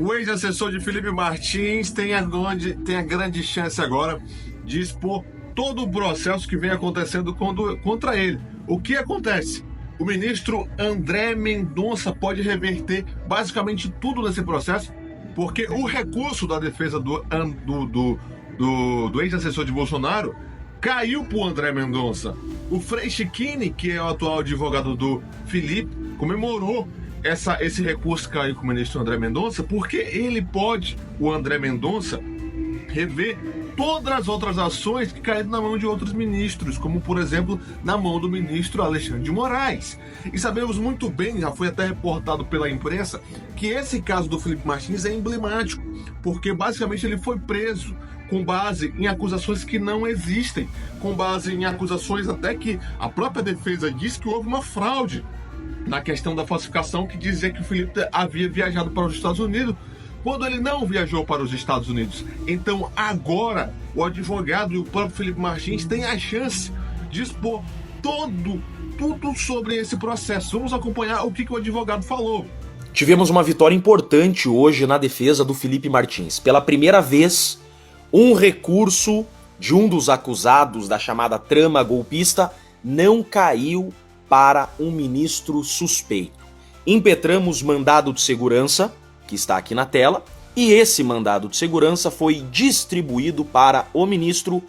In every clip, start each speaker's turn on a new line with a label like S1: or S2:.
S1: O ex-assessor de Felipe Martins tem a grande chance agora de expor todo o processo que vem acontecendo contra ele. O que acontece? O ministro André Mendonça pode reverter basicamente tudo nesse processo, porque o recurso da defesa do ex-assessor de Bolsonaro caiu para o André Mendonça. O Frei Chiquini, que é o atual advogado do Felipe, comemorou esse recurso cair com o ministro André Mendonça, porque ele pode, o André Mendonça, rever todas as outras ações que caíram na mão de outros ministros, como, por exemplo, na mão do ministro Alexandre de Moraes. E sabemos muito bem, já foi até reportado pela imprensa, que esse caso do Felipe Martins é emblemático, porque basicamente ele foi preso com base em acusações que não existem, com base em acusações até que a própria defesa diz que houve uma fraude na questão da falsificação, que dizia que o Felipe havia viajado para os Estados Unidos, quando ele não viajou para os Estados Unidos. Então agora o advogado e o próprio Felipe Martins têm a chance de expor tudo sobre esse processo. Vamos acompanhar o que o advogado falou.
S2: Tivemos uma vitória importante hoje na defesa do Felipe Martins. Pela primeira vez, um recurso de um dos acusados da chamada trama golpista não caiu para um ministro suspeito. Impetramos mandado de segurança, que está aqui na tela, e esse mandado de segurança foi distribuído para o ministro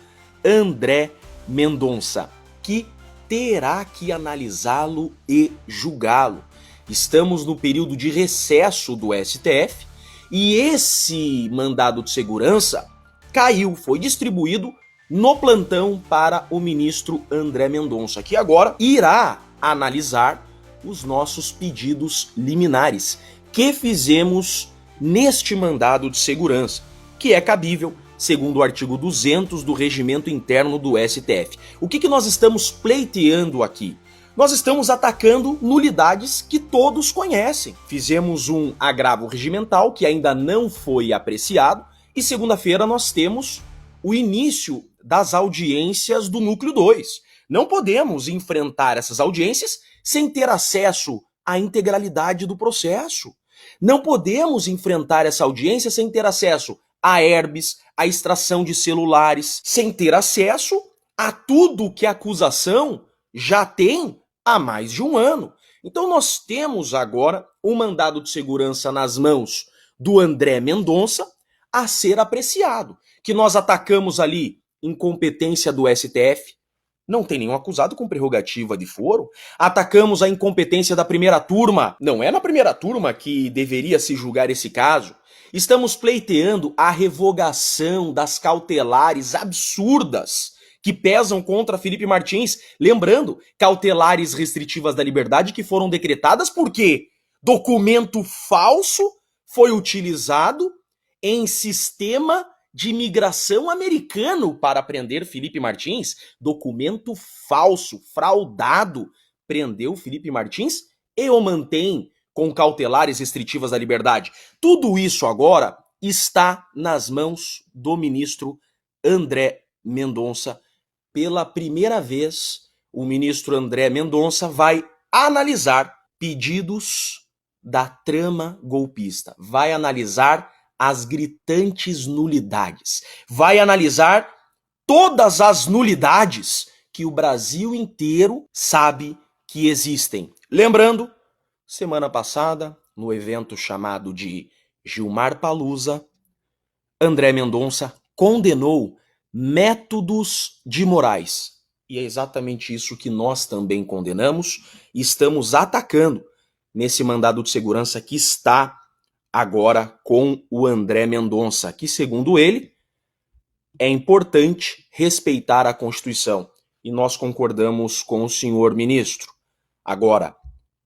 S2: André Mendonça, que terá que analisá-lo e julgá-lo. Estamos no período de recesso do STF e esse mandado de segurança caiu, foi distribuído no plantão para o ministro André Mendonça, que agora irá analisar os nossos pedidos liminares que fizemos neste mandado de segurança, que é cabível segundo o artigo 200 do Regimento Interno do STF. O que nós estamos pleiteando aqui? Nós estamos atacando nulidades que todos conhecem. Fizemos um agravo regimental que ainda não foi apreciado e segunda-feira nós temos o início das audiências do Núcleo 2. Não podemos enfrentar essas audiências sem ter acesso à integralidade do processo. Não podemos enfrentar essa audiência sem ter acesso a herbes, a extração de celulares, sem ter acesso a tudo que a acusação já tem há mais de um ano. Então nós temos agora o mandado de segurança nas mãos do André Mendonça a ser apreciado. Que nós atacamos ali incompetência do STF, não tem nenhum acusado com prerrogativa de foro. Atacamos a incompetência da primeira turma, não é na primeira turma que deveria se julgar esse caso. Estamos pleiteando a revogação das cautelares absurdas que pesam contra Felipe Martins. Lembrando, cautelares restritivas da liberdade que foram decretadas porque documento falso foi utilizado em sistema de imigração americano para prender Felipe Martins. Documento falso, fraudado, prendeu Felipe Martins e o mantém com cautelares restritivas da liberdade. Tudo isso agora está nas mãos do ministro André Mendonça. Pela primeira vez, o ministro André Mendonça vai analisar pedidos da trama golpista, vai analisar as gritantes nulidades, vai analisar todas as nulidades que o Brasil inteiro sabe que existem. Lembrando, semana passada, no evento chamado de Gilmar Palusa, André Mendonça condenou métodos de Moraes. E é exatamente isso que nós também condenamos e estamos atacando nesse mandado de segurança que está agora com o André Mendonça, que, segundo ele, é importante respeitar a Constituição. E nós concordamos com o senhor ministro. Agora,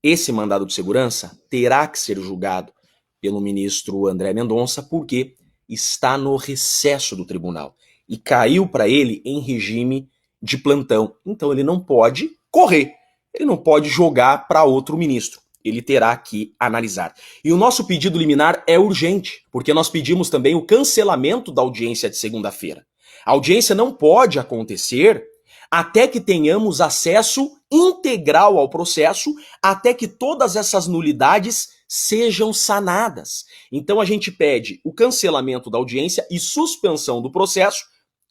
S2: esse mandado de segurança terá que ser julgado pelo ministro André Mendonça porque está no recesso do tribunal e caiu para ele em regime de plantão. Então ele não pode correr, ele não pode jogar para outro ministro. Ele terá que analisar. E o nosso pedido liminar é urgente, porque nós pedimos também o cancelamento da audiência de segunda-feira. A audiência não pode acontecer até que tenhamos acesso integral ao processo, até que todas essas nulidades sejam sanadas. Então a gente pede o cancelamento da audiência e suspensão do processo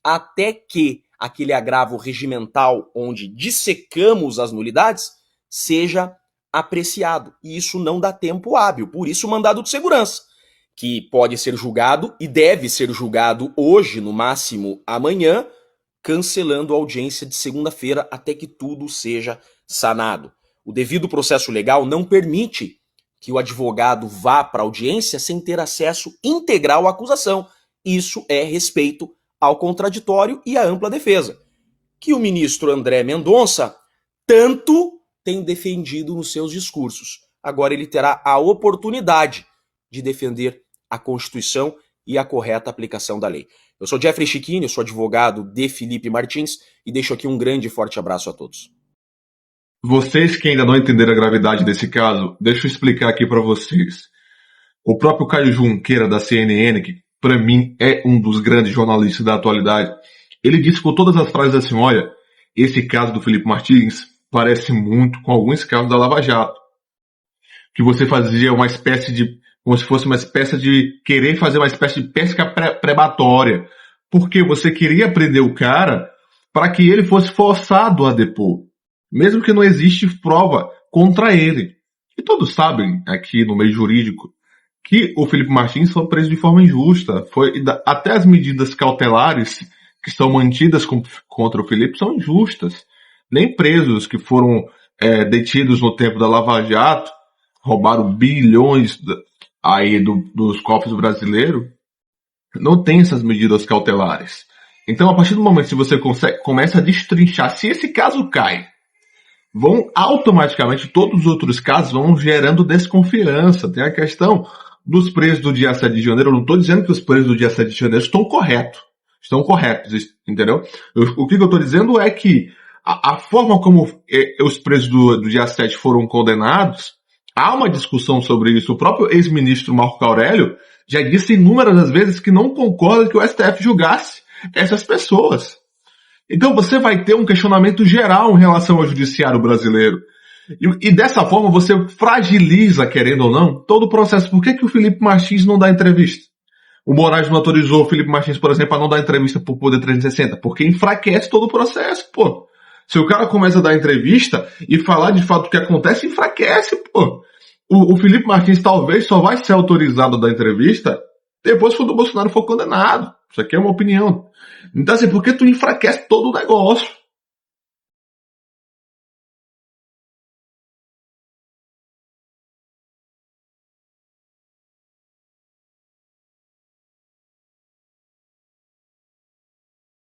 S2: até que aquele agravo regimental onde dissecamos as nulidades seja apreciado. E isso não dá tempo hábil, por isso o mandado de segurança, que pode ser julgado e deve ser julgado hoje, no máximo amanhã, cancelando a audiência de segunda-feira até que tudo seja sanado. O devido processo legal não permite que o advogado vá para a audiência sem ter acesso integral à acusação. Isso é respeito ao contraditório e à ampla defesa, que o ministro André Mendonça tanto tem defendido nos seus discursos. Agora ele terá a oportunidade de defender a Constituição e a correta aplicação da lei. Eu sou Jeffrey Chiquini, eu sou advogado de Felipe Martins e deixo aqui um grande e forte abraço a todos.
S1: Vocês que ainda não entenderam a gravidade desse caso, deixa eu explicar aqui para vocês. O próprio Caio Junqueira da CNN, que para mim é um dos grandes jornalistas da atualidade, ele disse com todas as frases assim, olha, esse caso do Felipe Martins parece muito com alguns casos da Lava Jato, que você fazia uma espécie de, como se fosse uma espécie de querer fazer uma espécie de pesca prebatória, porque você queria prender o cara para que ele fosse forçado a depor, mesmo que não existe prova contra ele. E todos sabem, aqui no meio jurídico, que o Felipe Martins foi preso de forma injusta. Até as medidas cautelares que são mantidas contra o Felipe são injustas. Nem presos que foram detidos no tempo da Lava Jato, roubaram bilhões aí dos cofres brasileiros, não tem essas medidas cautelares. Então, a partir do momento que você começa a destrinchar, se esse caso cai, vão automaticamente, todos os outros casos vão gerando desconfiança. Tem a questão dos presos do dia 7 de janeiro. Eu não estou dizendo que os presos do dia 7 de janeiro estão corretos, entendeu? O que eu estou dizendo é que a forma como os presos do dia 7 foram condenados, há uma discussão sobre isso. O próprio ex-ministro Marco Aurélio já disse inúmeras vezes que não concorda que o STF julgasse essas pessoas. Então você vai ter um questionamento geral em relação ao judiciário brasileiro. E dessa forma você fragiliza, querendo ou não, todo o processo. Por que o Felipe Martins não dá entrevista? O Moraes não autorizou o Felipe Martins, por exemplo, a não dar entrevista por Poder 360, porque enfraquece todo o processo, pô. Se o cara começa a dar entrevista e falar de fato o que acontece, enfraquece, pô. O Felipe Martins talvez só vai ser autorizado a dar entrevista depois quando o Bolsonaro for condenado. Isso aqui é uma opinião. Então assim, por que tu enfraquece todo o negócio?